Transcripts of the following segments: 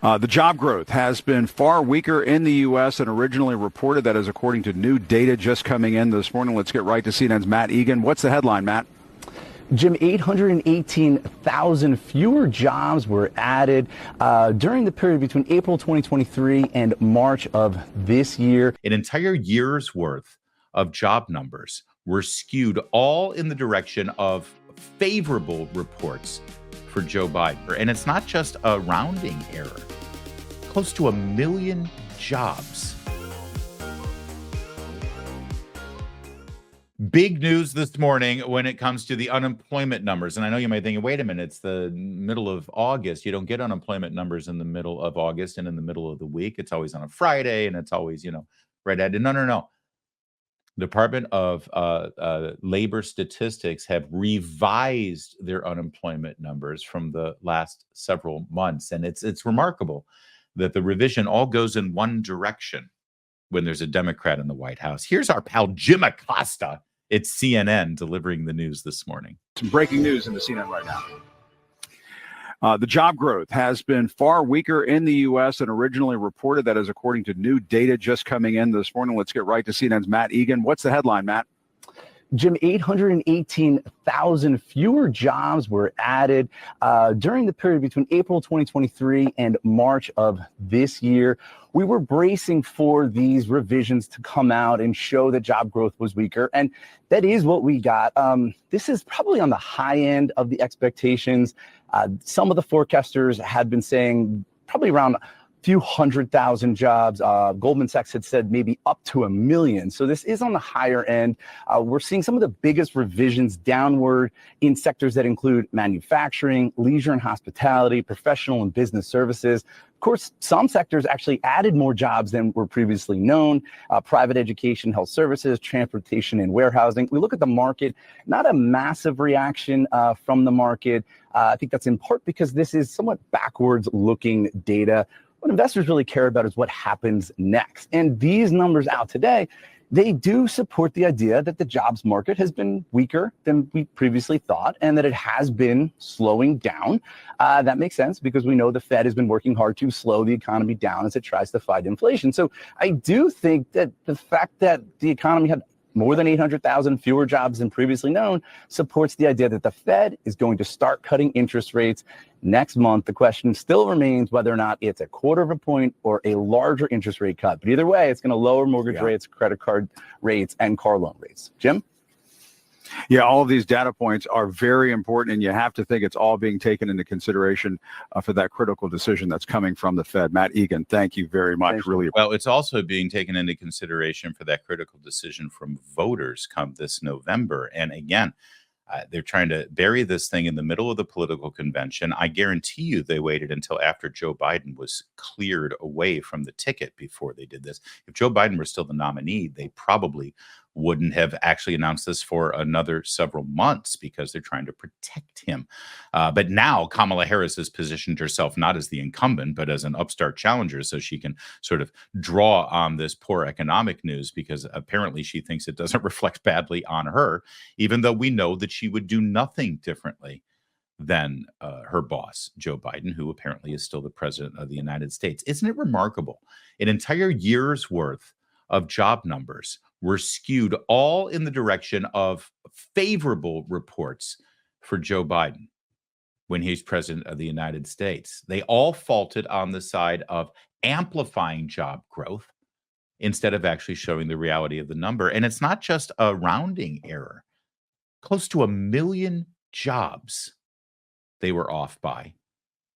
The job growth has been far weaker in the U.S. than originally reported. That is according to new data just coming in this morning. Let's get right to CNN's Matt Egan. What's the headline, Matt? Jim, 818,000 fewer jobs were added during the period between April 2023 and March of this year. An entire year's worth of job numbers were skewed all in the direction of favorable reports for Joe Biden. And it's not just a rounding error. Close to 1 million jobs. Big news this morning when it comes to the unemployment numbers. And I know you might think, wait a minute, it's the middle of August. You don't get unemployment numbers in the middle of August and in the middle of the week. It's always on a Friday and it's always, right at it. No. Department of Labor Statistics have revised their unemployment numbers from the last several months. And it's remarkable that the revision all goes in one direction when there's a Democrat in the White House. Here's our pal Jim Acosta at CNN delivering the news this morning. Some breaking news in the CNN right now. The job growth has been far weaker in the U.S. than originally reported. That is according to new data just coming in this morning. Let's get right to CNN's Matt Egan. What's the headline, Matt? Jim, 818,000 fewer jobs were added during the period between April 2023 and March of this year. We were bracing for these revisions to come out and show that job growth was weaker, and that is what we got. This is probably on the high end of the expectations. Some of the forecasters had been saying probably around few 100,000 jobs. Goldman Sachs had said maybe up to 1 million. So this is on the higher end. We're seeing some of the biggest revisions downward in sectors that include manufacturing, leisure and hospitality, professional and business services. Of course, some sectors actually added more jobs than were previously known. Private education, health services, transportation, and warehousing. We look at the market, not a massive reaction from the market. I think that's in part because this is somewhat backwards looking data. What investors really care about is what happens next. And these numbers out today, they do support the idea that the jobs market has been weaker than we previously thought and that it has been slowing down. That makes sense because we know the Fed has been working hard to slow the economy down as it tries to fight inflation. So I do think that the fact that the economy had more than 800,000 fewer jobs than previously known supports the idea that the Fed is going to start cutting interest rates next month. The question still remains whether or not it's a 1/4 point or a larger interest rate cut. But either way, it's going to lower mortgage rates, credit card rates, and car loan rates. Jim? Yeah, all of these data points are very important, and you have to think it's all being taken into consideration for that critical decision that's coming from the Fed. Matt Egan, thank you very much. Really. Well, it's also being taken into consideration for that critical decision from voters come this November. And again, they're trying to bury this thing in the middle of the political convention. I guarantee you they waited until after Joe Biden was cleared away from the ticket before they did this. If Joe Biden were still the nominee, they probably wouldn't have actually announced this for another several months because they're trying to protect him. But now Kamala Harris has positioned herself not as the incumbent, but as an upstart challenger so she can sort of draw on this poor economic news because apparently she thinks it doesn't reflect badly on her, even though we know that she would do nothing differently than her boss, Joe Biden, who apparently is still the president of the United States. Isn't it remarkable? An entire year's worth of job numbers were skewed all in the direction of favorable reports for Joe Biden when he's president of the United States. They all faulted on the side of amplifying job growth instead of actually showing the reality of the number. And it's not just a rounding error. Close to 1 million jobs they were off by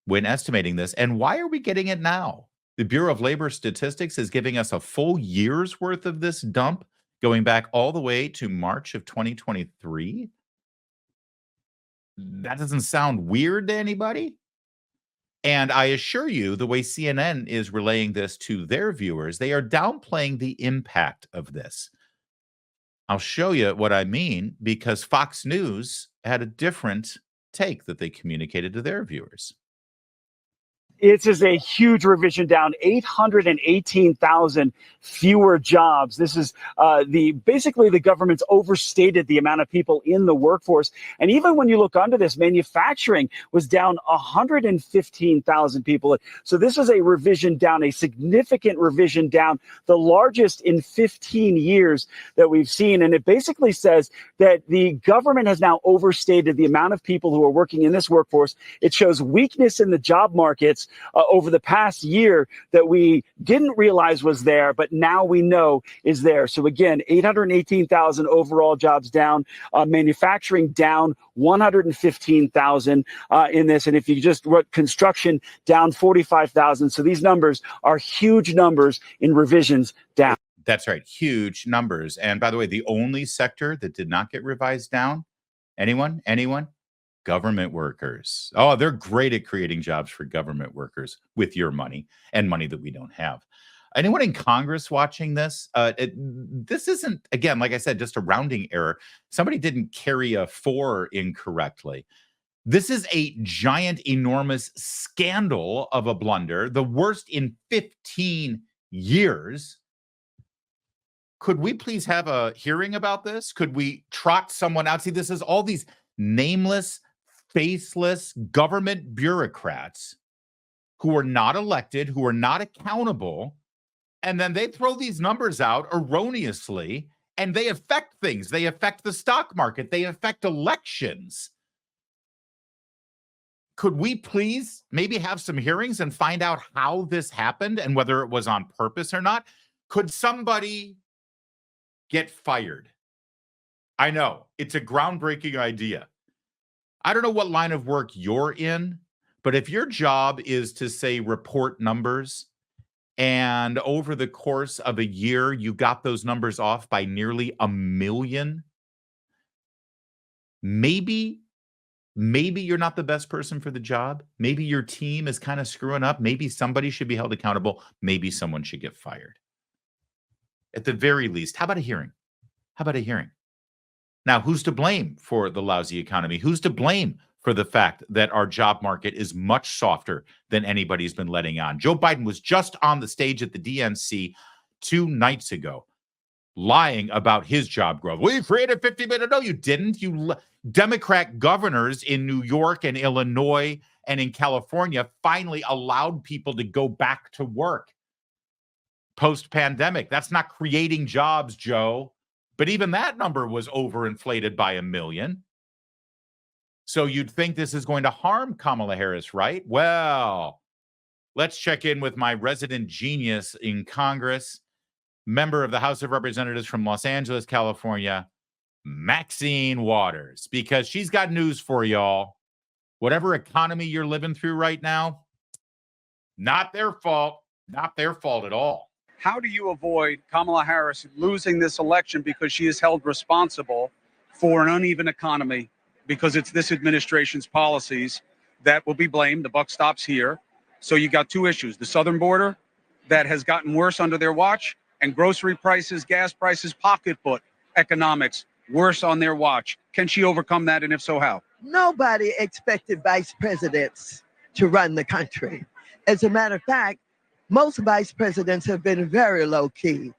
when estimating this. And why are we getting it now? The Bureau of Labor Statistics is giving us a full year's worth of this dump going back all the way to March of 2023. That doesn't sound weird to anybody. And I assure you, the way CNN is relaying this to their viewers, they are downplaying the impact of this. I'll show you what I mean because Fox News had a different take that they communicated to their viewers. It is a huge revision down, 818,000 fewer jobs. This is basically the government's overstated the amount of people in the workforce. And even when you look under this, manufacturing was down 115,000 people. So this is a revision down, a significant revision down, the largest in 15 years that we've seen. And it basically says that the government has now overstated the amount of people who are working in this workforce. It shows weakness in the job markets over the past year that we didn't realize was there, but now we know is there. So again, 818,000 overall jobs down, manufacturing down 115,000 in this. And if you just wrote construction down 45,000. So these numbers are huge numbers in revisions down. That's right. Huge numbers. And by the way, the only sector that did not get revised down, anyone? Government workers. Oh, they're great at creating jobs for government workers with your money and money that we don't have. Anyone in Congress watching this? This isn't, again, like I said, just a rounding error. Somebody didn't carry a 4 incorrectly. This is a giant, enormous scandal of a blunder, the worst in 15 years. Could we please have a hearing about this? Could we trot someone out? See, this is all these nameless, faceless government bureaucrats who are not elected, who are not accountable, and then they throw these numbers out erroneously, and they affect things. They affect the stock market. They affect elections. Could we please maybe have some hearings and find out how this happened and whether it was on purpose or not? Could somebody get fired? I know, it's a groundbreaking idea. I don't know what line of work you're in, but if your job is to, say, report numbers, and over the course of a year, you got those numbers off by nearly 1 million, maybe you're not the best person for the job. Maybe your team is kind of screwing up. Maybe somebody should be held accountable. Maybe someone should get fired. At the very least, how about a hearing? How about a hearing? Now, who's to blame for the lousy economy? Who's to blame for the fact that our job market is much softer than anybody's been letting on? Joe Biden was just on the stage at the DNC 2 nights ago, lying about his job growth. We created 50 million. No, you didn't. Democrat governors in New York and Illinois and in California finally allowed people to go back to work post-pandemic. That's not creating jobs, Joe. But even that number was overinflated by 1 million. So you'd think this is going to harm Kamala Harris, right? Well, let's check in with my resident genius in Congress, member of the House of Representatives from Los Angeles, California, Maxine Waters, because she's got news for y'all. Whatever economy you're living through right now, not their fault. Not their fault at all. How do you avoid Kamala Harris losing this election because she is held responsible for an uneven economy, because it's this administration's policies that will be blamed? The buck stops here. So you got 2 issues: the southern border that has gotten worse under their watch, and grocery prices, gas prices, pocketbook economics worse on their watch. Can she overcome that? And if so, how? Nobody expected vice presidents to run the country. As a matter of fact, most vice presidents have been very low key,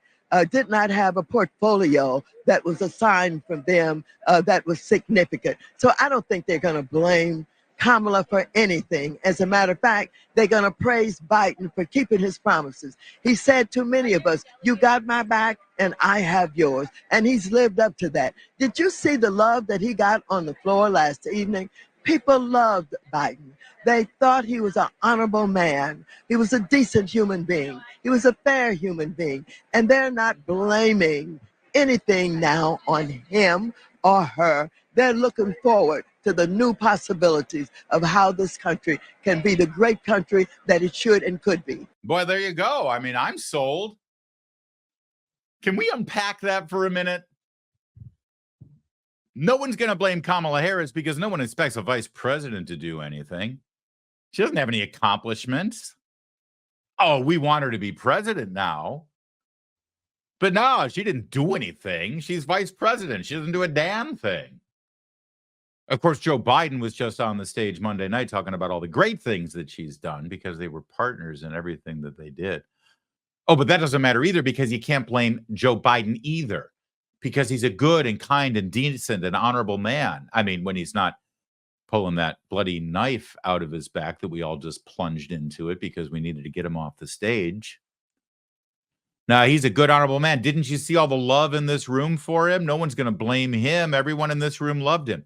did not have a portfolio that was assigned from them that was significant. So I don't think they're going to blame Kamala for anything. As a matter of fact, they're going to praise Biden for keeping his promises. He said to many of us, you got my back and I have yours. And he's lived up to that. Did you see the love that he got on the floor last evening? People loved Biden. They thought he was an honorable man. He was a decent human being. He was a fair human being. And they're not blaming anything now on him or her. They're looking forward to the new possibilities of how this country can be the great country that it should and could be. Boy, there you go. I mean, I'm sold. Can we unpack that for a minute? No one's going to blame Kamala Harris because no one expects a vice president to do anything. She doesn't have any accomplishments. Oh, we want her to be president now. But no, she didn't do anything. She's vice president. She doesn't do a damn thing. Of course, Joe Biden was just on the stage Monday night talking about all the great things that she's done because they were partners in everything that they did. Oh, but that doesn't matter either because you can't blame Joe Biden either because he's a good and kind and decent and honorable man. I mean, when he's not pulling that bloody knife out of his back that we all just plunged into it because we needed to get him off the stage. Now, he's a good, honorable man. Didn't you see all the love in this room for him? No one's going to blame him. Everyone in this room loved him.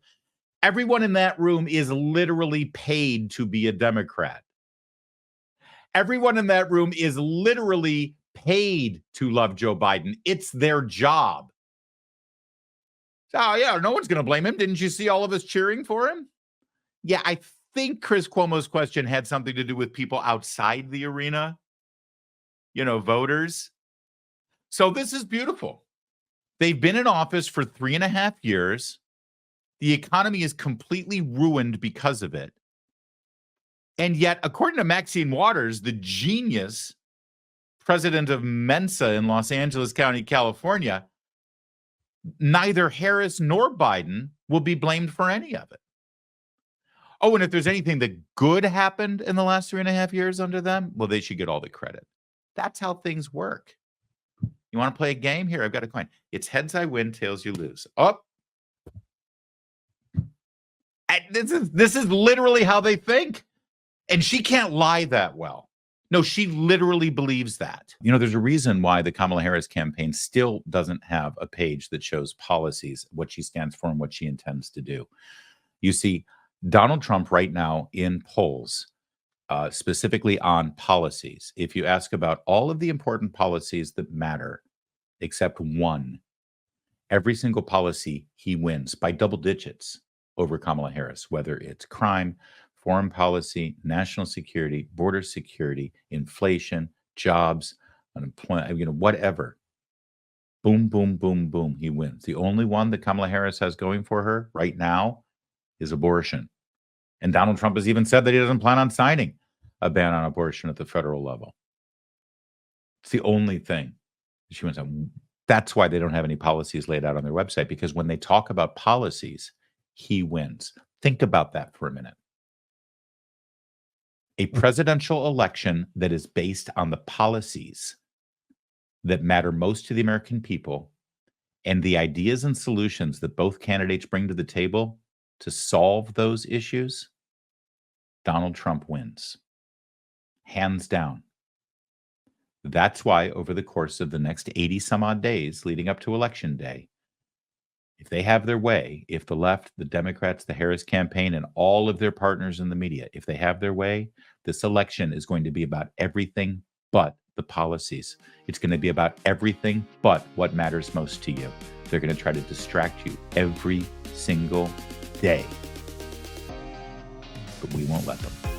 Everyone in that room is literally paid to be a Democrat. Everyone in that room is literally paid to love Joe Biden. It's their job. Oh, yeah, no one's going to blame him. Didn't you see all of us cheering for him? Yeah, I think Chris Cuomo's question had something to do with people outside the arena, voters. So this is beautiful. They've been in office for 3.5 years. The economy is completely ruined because of it. And yet, according to Maxine Waters, the genius president of Mensa in Los Angeles County, California, neither Harris nor Biden will be blamed for any of it. Oh, and if there's anything that good happened in the last 3.5 years under them, well, they should get all the credit. That's how things work. You want to play a game? Here, I've got a coin. It's heads I win, tails you lose. Oh. This is literally how they think. And she can't lie that well. No, she literally believes that. There's a reason why the Kamala Harris campaign still doesn't have a page that shows policies, what she stands for and what she intends to do. You see, Donald Trump right now in polls, specifically on policies, if you ask about all of the important policies that matter, except one, every single policy he wins by double digits over Kamala Harris, whether it's crime, foreign policy, national security, border security, inflation, jobs, unemployment, whatever. Boom, boom, boom, boom, he wins. The only one that Kamala Harris has going for her right now is abortion. And Donald Trump has even said that he doesn't plan on signing a ban on abortion at the federal level. It's the only thing she wins on. That's why they don't have any policies laid out on their website, because when they talk about policies, he wins. Think about that for a minute. A presidential election that is based on the policies that matter most to the American people and the ideas and solutions that both candidates bring to the table to solve those issues, Donald Trump wins. Hands down. That's why over the course of the next 80 some odd days leading up to Election Day, if they have their way, if the left, the Democrats, the Harris campaign, and all of their partners in the media, if they have their way, this election is going to be about everything but the policies. It's going to be about everything but what matters most to you. They're going to try to distract you every single day. But we won't let them.